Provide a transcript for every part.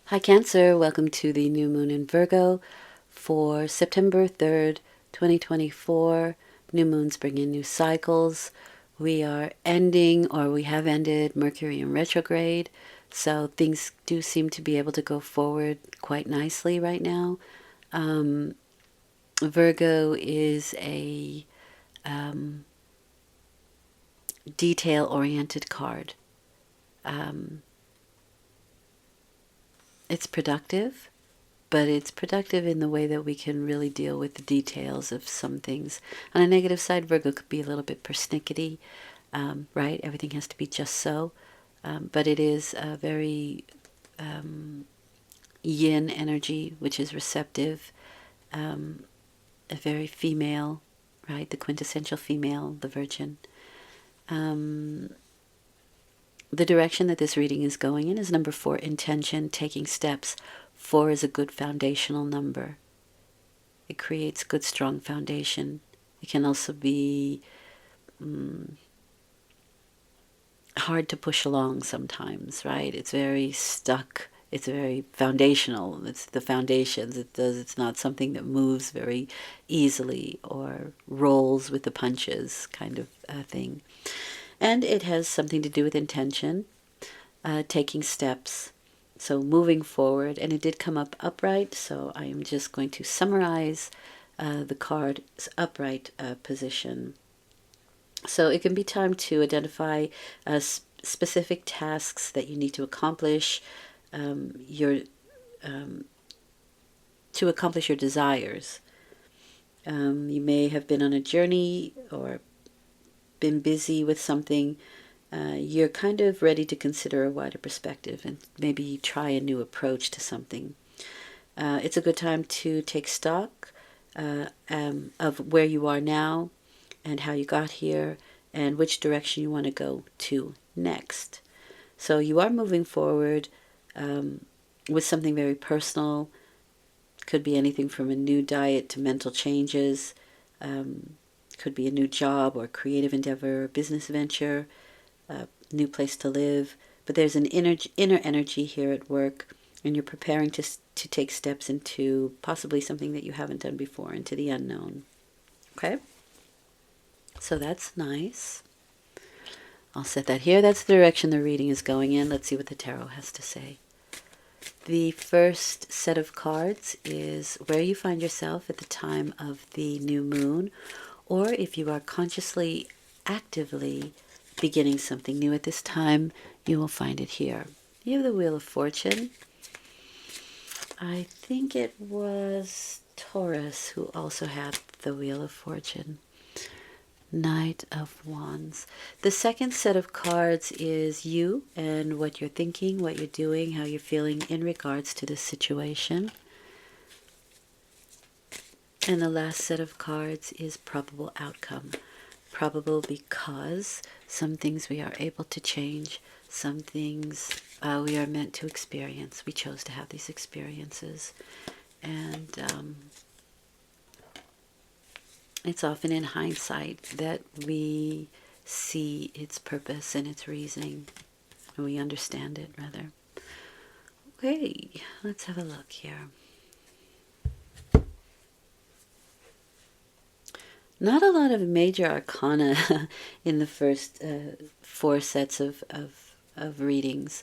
Hi Cancer, welcome to the new moon in Virgo for September 3rd, 2024. New moons bring in new cycles. We are ending, or we have ended, Mercury in retrograde, so things do seem to be able to go forward quite nicely right now. Virgo is a detail-oriented card. It's productive, but it's productive in the way that we can really deal with the details of some things. On a negative side, Virgo could be a little bit persnickety, right? Everything has to be just so. But it is a very yin energy, which is receptive, a very female, right? The quintessential female, the virgin. The direction that this reading is going in is number 4, intention, taking steps. 4 is a good foundational number. It creates good, strong foundation. It can also be hard to push along sometimes, right? It's very stuck. It's very foundational. It's the foundations. It's not something that moves very easily or rolls with the punches kind of thing. And it has something to do with intention, taking steps. So moving forward, and it did come up upright, so I am just going to summarize the card's upright position. So it can be time to identify specific tasks that you need to accomplish, to accomplish your desires. You may have been on a journey or been busy with something. You're kind of ready to consider a wider perspective and maybe try a new approach to something. It's a good time to take stock of where you are now and how you got here and which direction you want to go to next. So you are moving forward with something very personal. Could be anything from a new diet to mental changes. Could be a new job or creative endeavor, business venture, new place to live. But there's an inner energy here at work, and you're preparing to take steps into possibly something that you haven't done before, into the unknown. Okay? So that's nice. I'll set that here. That's the direction the reading is going in. Let's see what the tarot has to say. The first set of cards is where you find yourself at the time of the new moon, or if you are consciously, actively beginning something new at this time, you will find it here. You have the Wheel of Fortune. I think it was Taurus who also had the Wheel of Fortune. Knight of Wands. The second set of cards is you and what you're thinking, what you're doing, how you're feeling in regards to this situation. And the last set of cards is probable outcome. Probable because some things we are able to change, some things we are meant to experience. We chose to have these experiences. And it's often in hindsight that we see its purpose and its reasoning, and we understand it, rather. Okay, let's have a look here. Not a lot of major arcana in the first 4 sets of readings.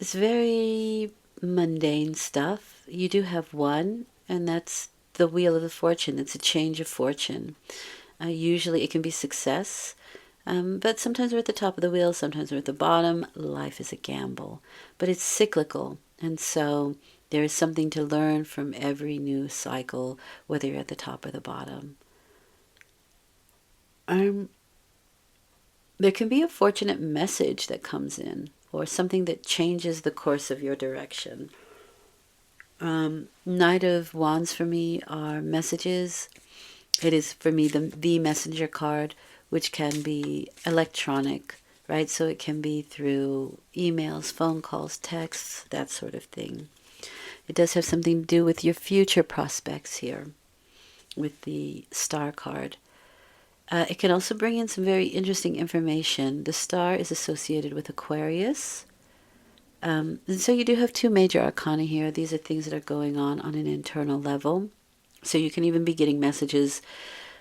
It's very mundane stuff. You do have one, and that's the Wheel of the Fortune. It's a change of fortune. Usually it can be success, but sometimes we're at the top of the wheel, sometimes we're at the bottom. Life is a gamble, but it's cyclical, and so there is something to learn from every new cycle, whether you're at the top or the bottom. There can be a fortunate message that comes in, or something that changes the course of your direction. Knight of Wands for me are messages. It is for me the messenger card, which can be electronic, right? So it can be through emails, phone calls, texts, that sort of thing. It does have something to do with your future prospects here with the Star card. It can also bring in some very interesting information. The star is associated with Aquarius. And so you do have two major arcana here. These are things that are going on an internal level. So you can even be getting messages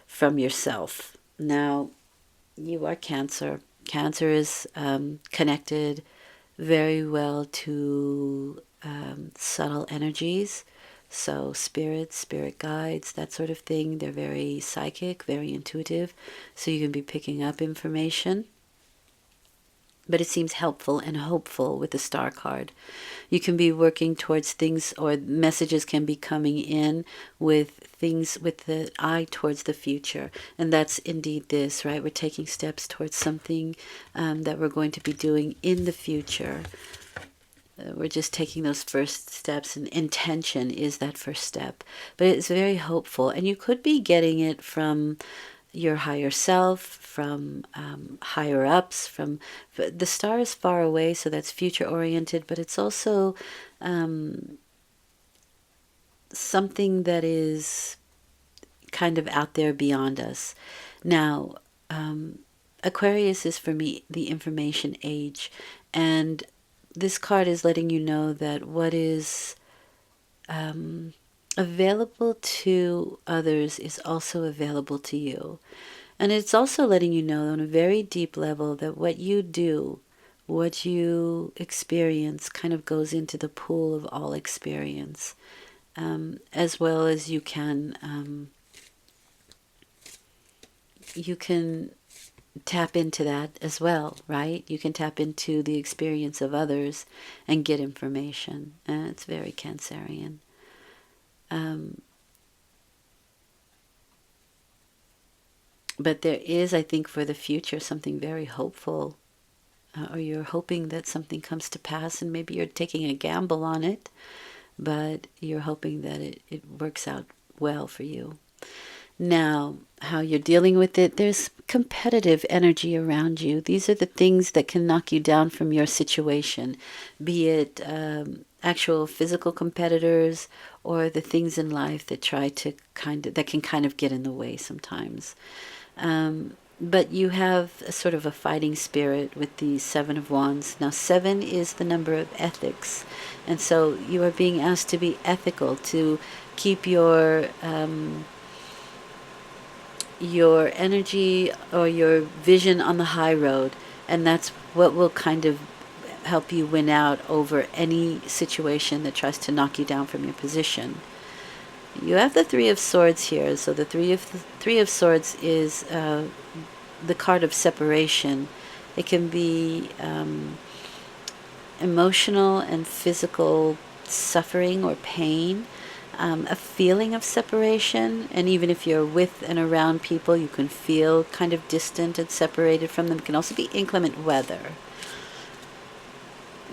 from yourself. Now, you are Cancer. Cancer is connected very well to subtle energies. So spirits, spirit guides, that sort of thing. They're very psychic, very intuitive. So you can be picking up information. But it seems helpful and hopeful with the star card. You can be working towards things, or messages can be coming in with things with the eye towards the future. And that's indeed this, right? We're taking steps towards something that we're going to be doing in the future. We're just taking those first steps, and intention is that first step. But it's very hopeful. And you could be getting it from your higher self, from higher ups, from the star is far away, so that's future oriented, but it's also something that is kind of out there beyond us. Now, Aquarius is for me the information age, and this card is letting you know that what is available to others is also available to you. And it's also letting you know on a very deep level that what you do, what you experience, kind of goes into the pool of all experience, as well as you can tap into that as well, right? You can tap into the experience of others and get information. And it's very Cancerian. But there is, I think, for the future, something very hopeful. Or you're hoping that something comes to pass, and maybe you're taking a gamble on it, but you're hoping that it works out well for you. Now, how you're dealing with it, there's competitive energy around you. These are the things that can knock you down from your situation, be it actual physical competitors or the things in life that can kind of get in the way sometimes. But you have a sort of a fighting spirit with the Seven of Wands. Now, 7 is the number of ethics. And so you are being asked to be ethical, to keep your energy or your vision on the high road. And that's what will kind of help you win out over any situation that tries to knock you down from your position. You have the Three of Swords here. So the Three of Swords is the card of separation. It can be emotional and physical suffering or pain, a feeling of separation. And even if you're with and around people, you can feel kind of distant and separated from them. It can also be inclement weather.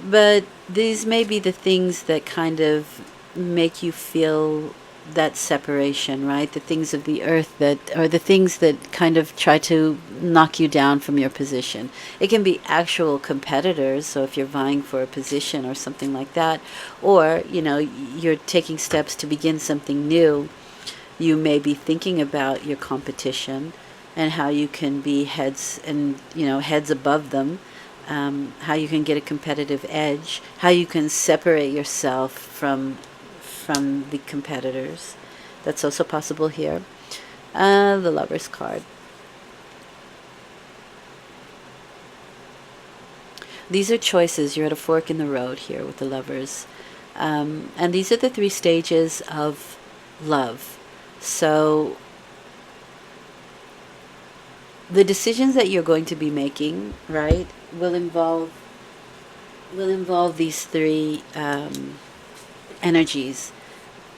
But these may be the things that kind of make you feel that separation, right? The things of the earth that are the things that kind of try to knock you down from your position. It can be actual competitors, so if you're vying for a position or something like that, or, you're taking steps to begin something new, you may be thinking about your competition and how you can be heads above them, how you can get a competitive edge, how you can separate yourself from the competitors. That's also possible here. The Lover's card. These are choices. You're at a fork in the road here with the Lovers. And these are the 3 stages of love. So the decisions that you're going to be making, right, will involve these 3 energies.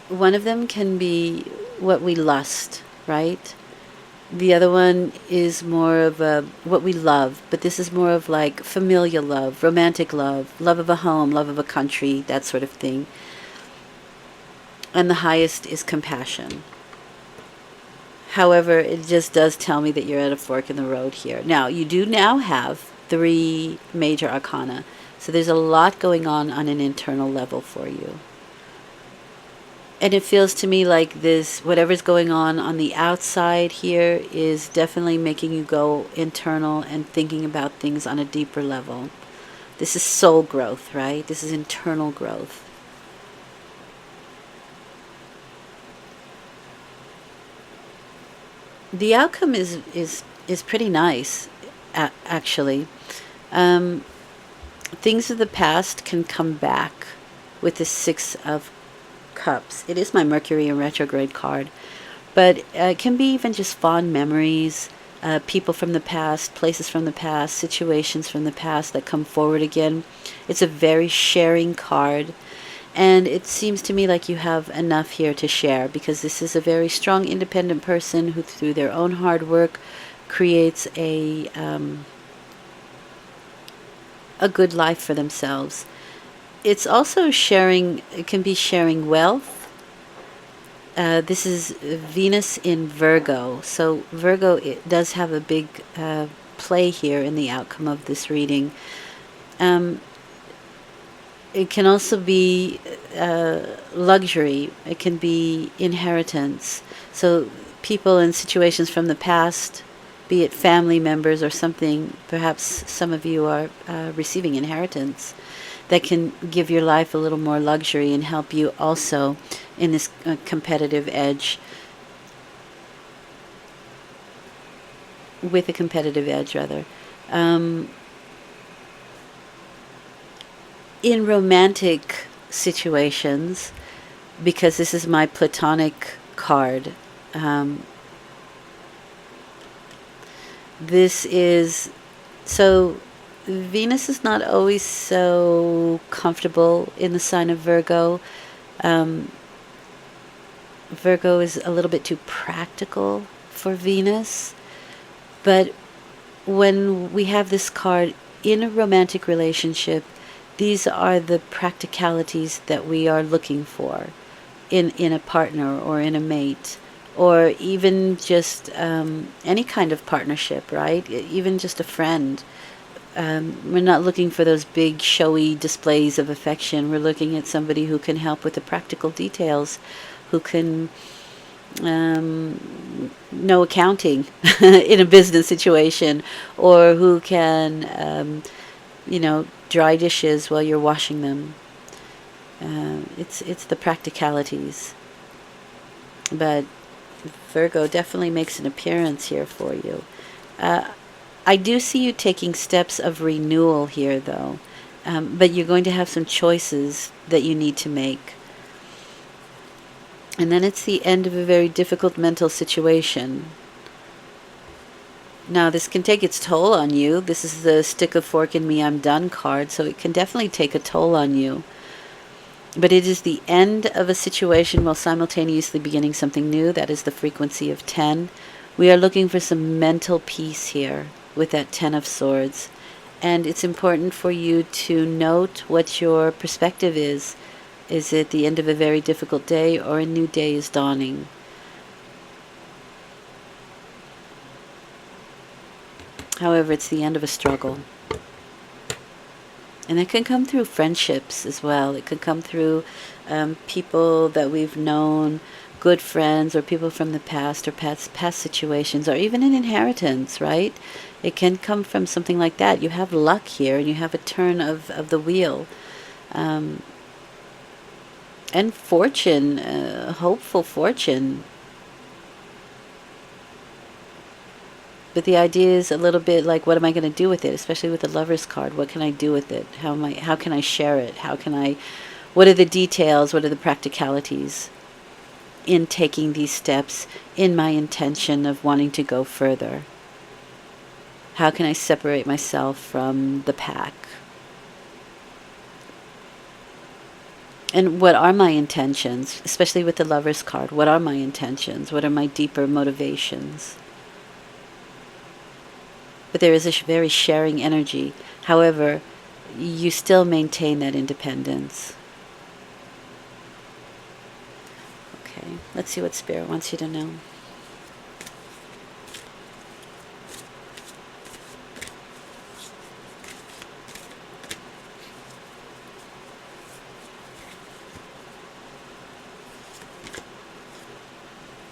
One of them can be what we lust, right? The other one is more of what we love, but this is more of like familial love, romantic love, love of a home, love of a country, that sort of thing. And the highest is compassion. However, it just does tell me that you're at a fork in the road here. Now, you do now have 3 major arcana, so there's a lot going on an internal level for you. And it feels to me like this, whatever's going on the outside here is definitely making you go internal and thinking about things on a deeper level. This is soul growth, right? This is internal growth. The outcome is pretty nice, actually. Um, Things of the past can come back with the Six of Cups. It is my Mercury in retrograde card, but it can be even just fond memories, people from the past, places from the past, situations from the past that come forward again. It's a very sharing card, and it seems to me like you have enough here to share, because this is a very strong, independent person who, through their own hard work, creates a good life for themselves. It's also sharing, it can be sharing wealth. This is Venus in Virgo. So Virgo, it does have a big play here in the outcome of this reading. It can also be luxury. It can be inheritance. So people in situations from the past, be it family members or something, perhaps some of you are receiving inheritance that can give your life a little more luxury and help you also in this competitive edge, with a competitive edge rather. In romantic situations, because this is my platonic card, this is, so Venus is not always so comfortable in the sign of Virgo. Virgo is a little bit too practical for Venus, but when we have this card in a romantic relationship, these are the practicalities that we are looking for in a partner or in a mate, or even just any kind of partnership, right? Even just a friend. We're not looking for those big showy displays of affection. We're looking at somebody who can help with the practical details, who can know accounting in a business situation, or who can dry dishes while you're washing them. It's the practicalities. But Virgo definitely makes an appearance here for you. I do see you taking steps of renewal here, though. But you're going to have some choices that you need to make. And then it's the end of a very difficult mental situation. Now, this can take its toll on you. This is the stick a fork in me, I'm done card, so it can definitely take a toll on you. But it is the end of a situation while simultaneously beginning something new. That is the frequency of 10. We are looking for some mental peace here with that 10 of Swords. And it's important for you to note what your perspective is. Is it the end of a very difficult day, or a new day is dawning? However, it's the end of a struggle. And it can come through friendships as well. It can come through people that we've known, good friends, or people from the past, or past situations, or even an inheritance, right? It can come from something like that. You have luck here, and you have a turn of the wheel. And fortune, hopeful fortune. But the idea is a little bit like, what am I going to do with it? Especially with the Lover's card. What can I do with it? How can I share it? What are the details? What are the practicalities in taking these steps in my intention of wanting to go further? How can I separate myself from the pack? And what are my intentions? Especially with the Lover's card. What are my intentions? What are my deeper motivations? But there is a very sharing energy. However, you still maintain that independence. Okay, let's see what Spirit wants you to know.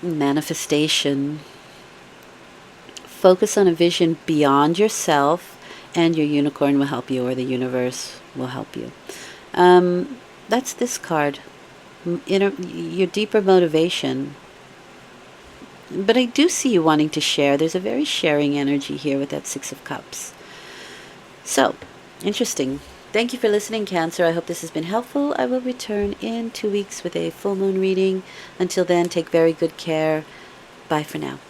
Manifestation. Focus on a vision beyond yourself And your unicorn will help you, or the universe will help you. That's this card. Your deeper motivation. But I do see you wanting to share. There's a very sharing energy here with that Six of Cups. So, interesting. Thank you for listening, Cancer. I hope this has been helpful. I will return in 2 weeks with a full moon reading. Until then, take very good care. Bye for now.